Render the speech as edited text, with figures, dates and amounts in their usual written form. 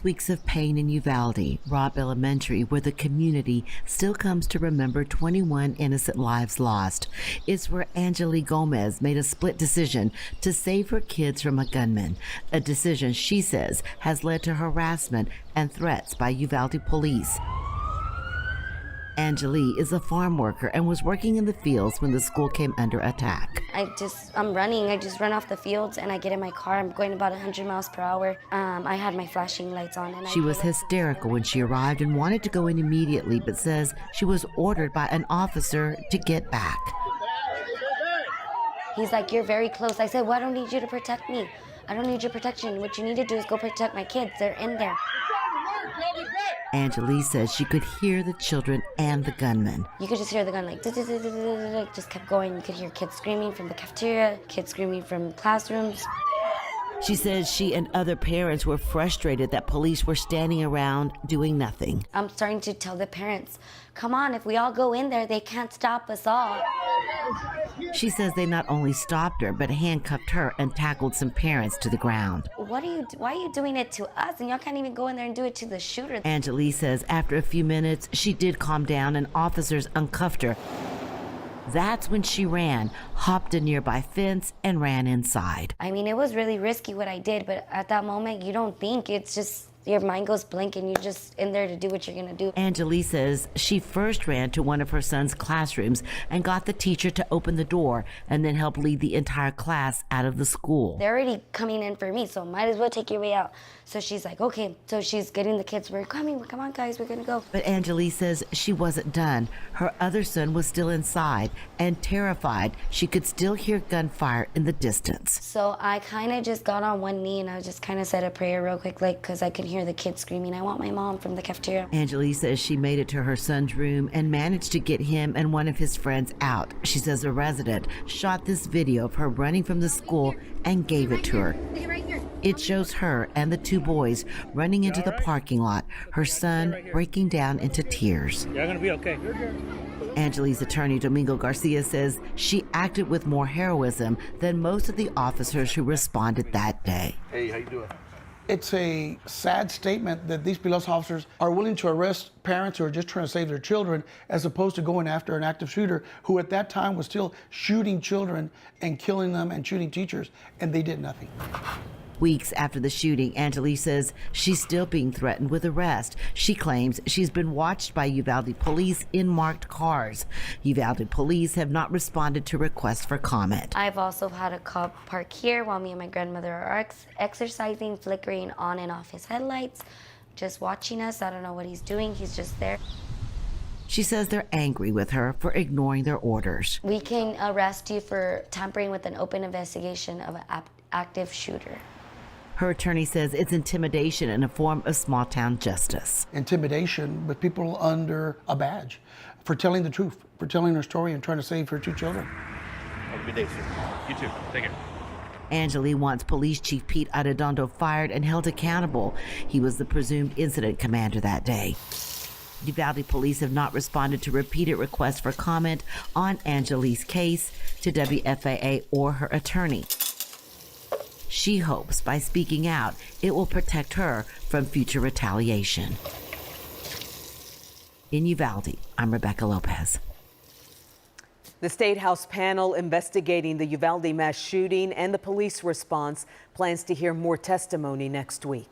weeks of pain in Uvalde, Robb Elementary, where the community still comes to remember 21 innocent lives lost. It's where Angeli Gomez made a split decision to save her kids from a gunman, a decision she says has led to harassment and threats by Uvalde police. Angeli is a farm worker and was working in the fields when the school came under attack. I'm running. I just run off the fields and I get in my car. I'm going about 100 miles per hour. I had my flashing lights on. And She was hysterical when she arrived and wanted to go in immediately, but says she was ordered by an officer to get back. He's like, "You're very close." I said, "Well, I don't need you to protect me. I don't need your protection. What you need to do is go protect my kids. They're in there." Angeli says she could hear the children and the gunman. You could just hear the gun like just kept going. You could hear kids screaming from the cafeteria, kids screaming from classrooms. She says she and other parents were frustrated that police were standing around doing nothing. I'm starting to tell the parents, "Come on, if we all go in there, they can't stop us all." She says they not only stopped her, but handcuffed her and tackled some parents to the ground. Why are you doing it to us? And y'all can't even go in there and do it to the shooter. Angeli says after a few minutes, she did calm down and officers uncuffed her. That's when she ran, hopped a nearby fence, and ran inside. I mean, it was really risky what I did, but at that moment, you don't think. It's just your mind goes blank and you're just in there to do what you're gonna do. Angeli says she first ran to one of her son's classrooms and got the teacher to open the door and then help lead the entire class out of the school. They're already coming in for me, so might as well take your way out. So she's like, okay. So she's getting the kids, we're coming, come on guys, we're gonna go. But Angeli says she wasn't done. Her other son was still inside and terrified she could still hear gunfire in the distance. So I kind of just got on one knee and I just kind of said a prayer real quick, like, because I could hear the kids screaming, "I want my mom," from the cafeteria. Angeli says she made it to her son's room and managed to get him and one of his friends out. She says a resident shot this video of her running from the school and gave it to her. It shows her and the two boys running into the parking lot, her son breaking down into tears. You're gonna be okay. Angeli's attorney, Domingo Garcia, says she acted with more heroism than most of the officers who responded that day. Hey, how you doing? It's a sad statement that these police officers are willing to arrest parents who are just trying to save their children as opposed to going after an active shooter who at that time was still shooting children and killing them and shooting teachers, and they did nothing. Weeks after the shooting, Angeli says she's still being threatened with arrest. She claims she's been watched by Uvalde police in marked cars. Uvalde police have not responded to requests for comment. I've also had a cop park here while me and my grandmother are exercising, flickering on and off his headlights, just watching us. I don't know what he's doing. He's just there. She says they're angry with her for ignoring their orders. We can arrest you for tampering with an open investigation of an active shooter. Her attorney says it's intimidation and a form of small-town justice. Intimidation with people under a badge for telling the truth, for telling her story and trying to save her two children. Have a good day, sir. You too. Take care. Angeli wants Police Chief Pete Arredondo fired and held accountable. He was the presumed incident commander that day. Uvalde police have not responded to repeated requests for comment on Angeli's case to WFAA or her attorney. She hopes by speaking out, it will protect her from future retaliation. In Uvalde, I'm Rebecca Lopez. The State House panel investigating the Uvalde mass shooting and the police response plans to hear more testimony next week.